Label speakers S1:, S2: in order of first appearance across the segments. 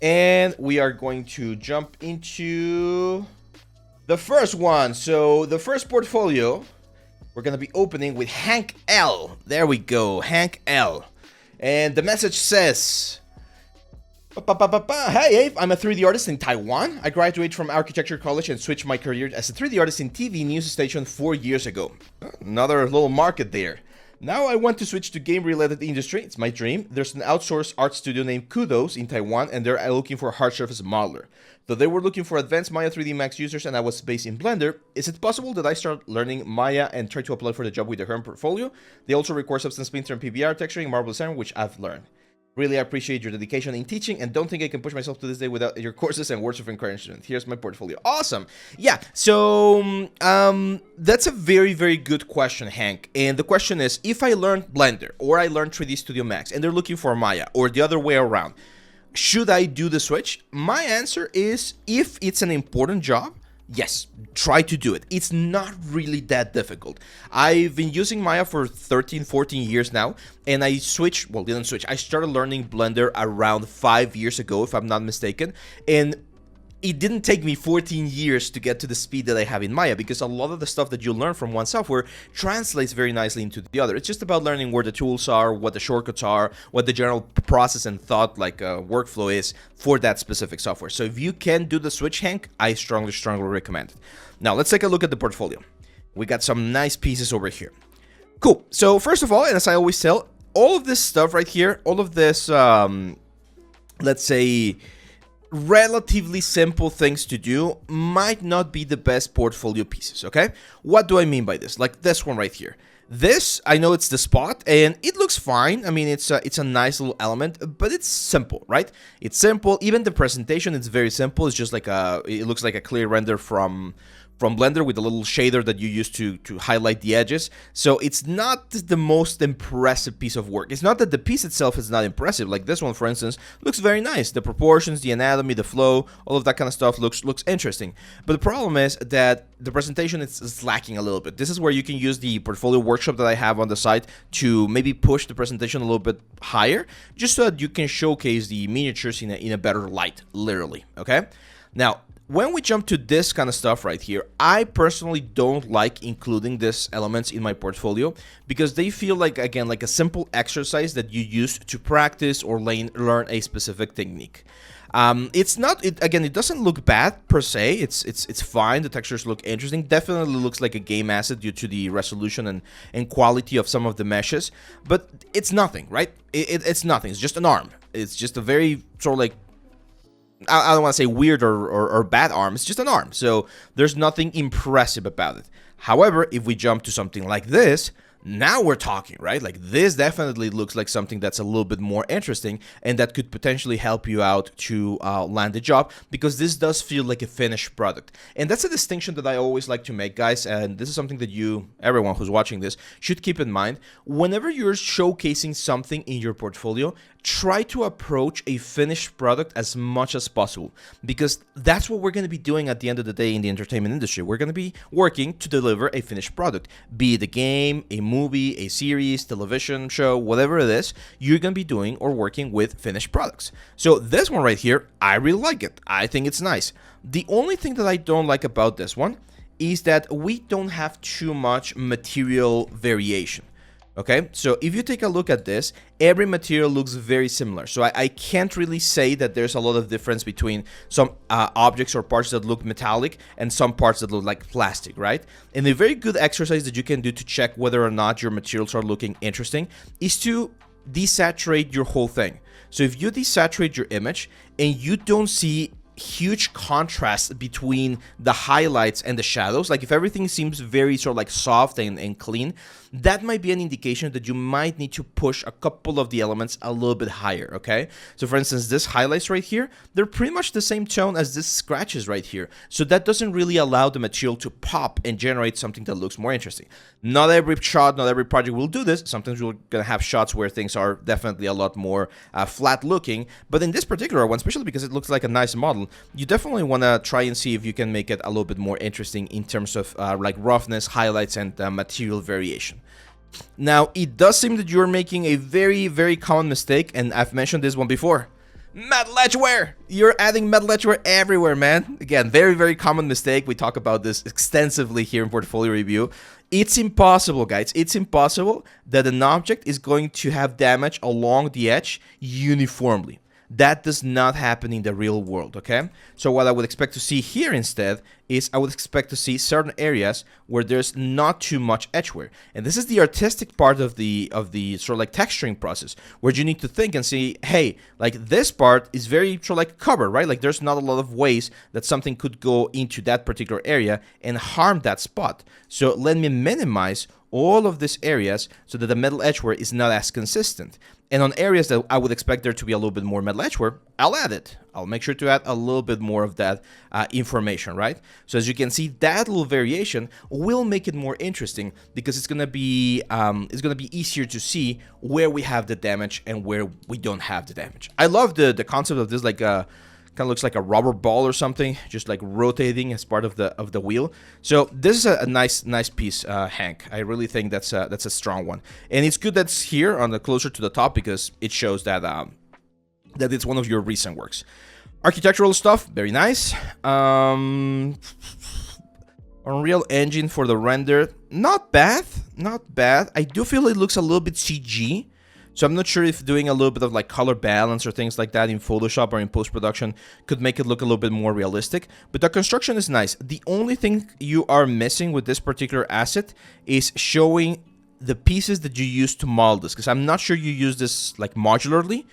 S1: And we are going to jump into the first one. So the first portfolio we're going to be opening with Hank L. There we go, Hank L. And the message says, "Hey Abe, I'm a 3D artist in Taiwan. I graduated from architecture college and switched my career as a 3D artist in TV news station 4 years ago. Another little market there. Now I want to switch to game-related industry. It's my dream. There's an outsourced art studio named Kudos in Taiwan, and they're looking for a hard surface modeler. So they were looking for advanced Maya 3D Max users, and I was based in Blender. Is it possible that I start learning Maya and try to apply for the job with the current portfolio? They also require Substance Painter and PBR texturing, marble design, which I've learned. Really appreciate your dedication in teaching and don't think I can push myself to this day without your courses and words of encouragement. Here's my portfolio." Awesome. Yeah, so that's a very, very good question, Hank. And the question is, if I learned Blender or I learned 3D Studio Max and they're looking for Maya or the other way around, should I do the switch? My answer is, if it's an important job, yes, try to do it. It's not really that difficult. I've been using Maya for 13, 14 years now, and I switched, well, didn't switch. I started learning Blender around 5 years ago, if I'm not mistaken, and it didn't take me 14 years to get to the speed that I have in Maya, because a lot of the stuff that you learn from one software translates very nicely into the other. It's just about learning where the tools are, what the shortcuts are, what the general process and thought, like workflow is for that specific software. So if you can do the switch, Hank, I strongly, strongly recommend it. Now, let's take a look at the portfolio. We got some nice pieces over here. Cool. So first of all, and as I always tell, all of this stuff right here, all of this, let's say, relatively simple things to do might not be the best portfolio pieces, okay? What do I mean by this? Like this one right here. This, I know it's the spot, and it looks fine. I mean, it's a nice little element, but it's simple, right? It's simple. Even the presentation, it's very simple. It's just like it looks like a clear render from Blender with a little shader that you use to highlight the edges. So it's not the most impressive piece of work. It's not that the piece itself is not impressive. Like this one, for instance, looks very nice. The proportions, the anatomy, the flow, all of that kind of stuff looks interesting. But the problem is that the presentation is lacking a little bit. This is where you can use the portfolio workshop that I have on the site to maybe push the presentation a little bit higher, just so that you can showcase the miniatures in a better light, literally, okay? Now, when we jump to this kind of stuff right here, I personally don't like including these elements in my portfolio because they feel like, again, like a simple exercise that you use to practice or learn a specific technique. It's not, again, it doesn't look bad per se. It's fine. The textures look interesting. Definitely looks like a game asset due to the resolution and quality of some of the meshes, but it's nothing, right? It's nothing. It's just an arm. It's just a very sort of like, I don't want to say weird or bad arm. It's just an arm. So there's nothing impressive about it. However, if we jump to something like this, now we're talking, right? Like this definitely looks like something that's a little bit more interesting and that could potentially help you out to land a job, because this does feel like a finished product. And that's a distinction that I always like to make, guys. And this is something that everyone who's watching this, should keep in mind. Whenever you're showcasing something in your portfolio, try to approach a finished product as much as possible, because that's what we're going to be doing at the end of the day in the entertainment industry. We're going to be working to deliver a finished product, be it a game, a movie, a series, television show, whatever it is. You're going to be doing or working with finished products. So this one right here, I really like it. I think it's nice. The only thing that I don't like about this one is that we don't have too much material variation. Okay, so if you take a look at this, every material looks very similar. So I can't really say that there's a lot of difference between some objects or parts that look metallic and some parts that look like plastic, right? And a very good exercise that you can do to check whether or not your materials are looking interesting is to desaturate your whole thing. So if you desaturate your image and you don't see huge contrast between the highlights and the shadows, like if everything seems very sort of like soft and clean, that might be an indication that you might need to push a couple of the elements a little bit higher, okay? So for instance, this highlights right here, they're pretty much the same tone as this scratches right here. So that doesn't really allow the material to pop and generate something that looks more interesting. Not every shot, not every project will do this. Sometimes we're gonna have shots where things are definitely a lot more flat looking, but in this particular one, especially because it looks like a nice model, you definitely wanna try and see if you can make it a little bit more interesting in terms of like roughness, highlights, and material variation. Now, it does seem that you're making a very, very common mistake, and I've mentioned this one before. Metal edgeware! You're adding metal edgeware everywhere, man. Again, very, very common mistake. We talk about this extensively here in Portfolio Review. It's impossible, guys. It's impossible that an object is going to have damage along the edge uniformly. That does not happen in the real world, okay? So what I would expect to see here instead is I would expect to see certain areas where there's not too much edgeware. And this is the artistic part of the sort of like texturing process, where you need to think and see, hey, like this part is very sort of like covered, right? Like there's not a lot of ways that something could go into that particular area and harm that spot. So let me minimize all of these areas so that the metal edgeware is not as consistent. And on areas that I would expect there to be a little bit more metal edgeware, I'll add it. I'll make sure to add a little bit more of that information, right? So as you can see, that little variation will make it more interesting because it's gonna be easier to see where we have the damage and where we don't have the damage. I love the concept of this, like kind of looks like a rubber ball or something, just like rotating as part of the wheel. So this is a nice piece, Hank. I really think that's a strong one, and it's good that's here on the closer to the top because it shows that that it's one of your recent works. Architectural stuff, very nice. Unreal Engine for the render, not bad, not bad. I do feel it looks a little bit CG. So I'm not sure if doing a little bit of like color balance or things like that in Photoshop or in post-production could make it look a little bit more realistic. But the construction is nice. The only thing you are missing with this particular asset is showing the pieces that you use to model this, because I'm not sure you use this like modularly.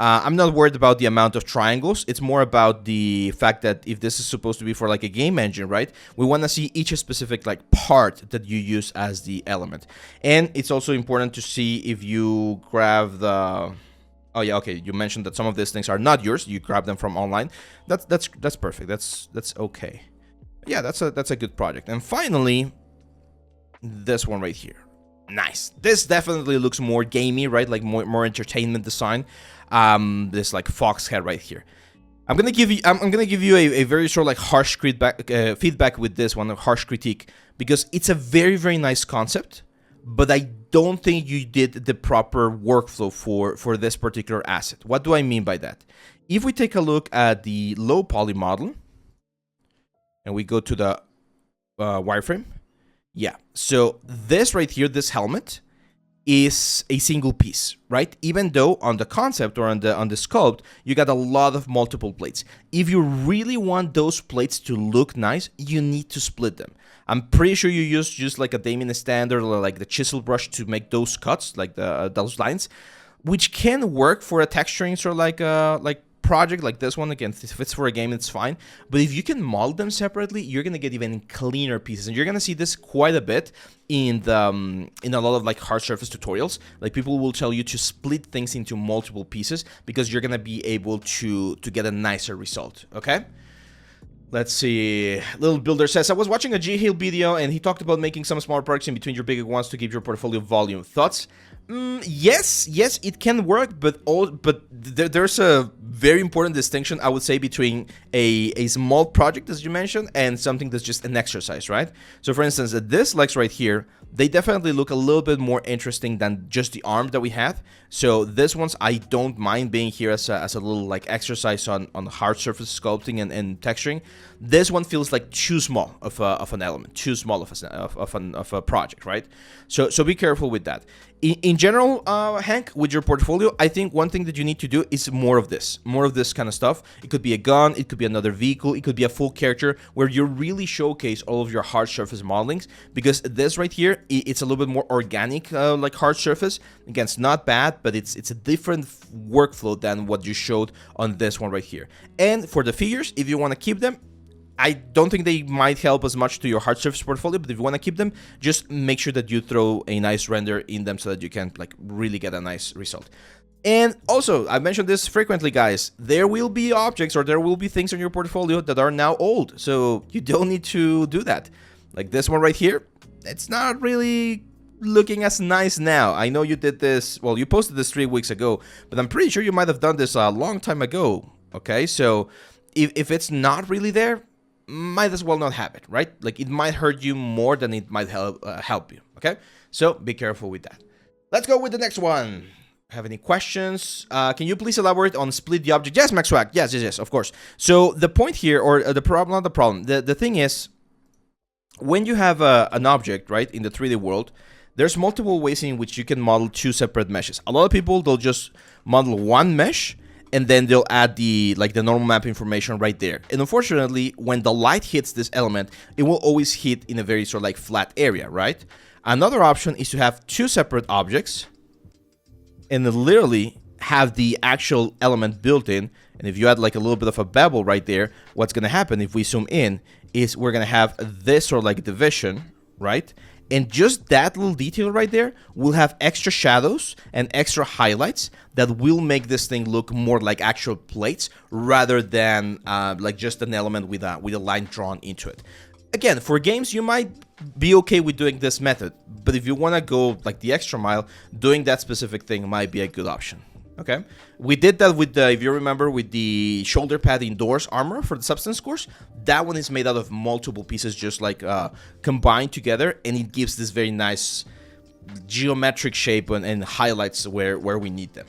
S1: I'm not worried about the amount of triangles. It's more about the fact that if this is supposed to be for like a game engine, right? We want to see each specific like part that you use as the element. And it's also important to see if you grab the... Oh yeah, okay. You mentioned that some of these things are not yours. You grab them from online. That's perfect. That's okay. Yeah, that's a good project. And finally, this one right here. Nice. This definitely looks more gamey, right? Like more entertainment design. This like fox head right here. I'm gonna give you a very sort of like harsh feedback with this one, a harsh critique, because it's a very nice concept, but I don't think you did the proper workflow for this particular asset. What do I mean by that? If we take a look at the low poly model and we go to the wireframe, yeah. So this right here, this helmet, is a single piece, right? Even though on the concept or on the sculpt, you got a lot of multiple plates. If you really want those plates to look nice, you need to split them. I'm pretty sure you use just like a Damien standard or like the chisel brush to make those cuts, like those lines, which can work for a texturing sort of like project like this one. Again, if it's for a game, it's fine. But if you can model them separately, you're gonna get even cleaner pieces, and you're gonna see this quite a bit in a lot of like hard surface tutorials. Like people will tell you to split things into multiple pieces because you're gonna be able to get a nicer result. Okay. Let's see. Little Builder says, I was watching a G-Hill video and he talked about making some small projects in between your bigger ones to keep your portfolio volume. Thoughts? Yes, it can work, but there's a very important distinction, I would say, between a small project, as you mentioned, and something that's just an exercise, right? So for instance, this legs right here, they definitely look a little bit more interesting than just the arm that we have. So this one's, I don't mind being here as a little like exercise on hard surface sculpting and texturing. This one feels like too small of an element, too small of a project, right? So be careful with that. In general, Hank, with your portfolio, I think one thing that you need to do is more of this kind of stuff. It could be a gun, it could be another vehicle, it could be a full character where you really showcase all of your hard surface modelings, because this right here, it's a little bit more organic, like hard surface. Again, it's not bad, but it's a different workflow than what you showed on this one right here. And for the figures, if you want to keep them, I don't think they might help as much to your hard surface portfolio, but if you want to keep them, just make sure that you throw a nice render in them so that you can like really get a nice result. And also, I mentioned this frequently, guys, there will be objects or there will be things in your portfolio that are now old, so you don't need to do that. Like this one right here, it's not really looking as nice now. I know you did this, well, you posted this 3 weeks ago, but I'm pretty sure you might have done this a long time ago, okay? So if it's not really there, might as well not have it, right? Like it might hurt you more than it might help you, okay? So be careful with that. Let's go with the next one. Have any questions? Can you please elaborate on split the object? Yes, Max Swag. Yes, of course. So the point here, or the problem, not the problem, the thing is, when you have an object, right, in the 3D world, there's multiple ways in which you can model two separate meshes. A lot of people, they'll just model one mesh, and then they'll add the normal map information right there. And unfortunately, when the light hits this element, it will always hit in a very sort of like flat area, right? Another option is to have two separate objects, and then literally have the actual element built in. And if you add like a little bit of a bevel right there, what's gonna happen if we zoom in is we're gonna have this sort of like division, right? And just that little detail right there will have extra shadows and extra highlights that will make this thing look more like actual plates rather than like just an element with a line drawn into it. Again, for games, you might be okay with doing this method, but if you want to go like the extra mile, doing that specific thing might be a good option. Okay, we did that with the, if you remember, with the shoulder pad indoors armor for the substance course. That one is made out of multiple pieces, just like combined together, and it gives this very nice geometric shape and highlights where we need them.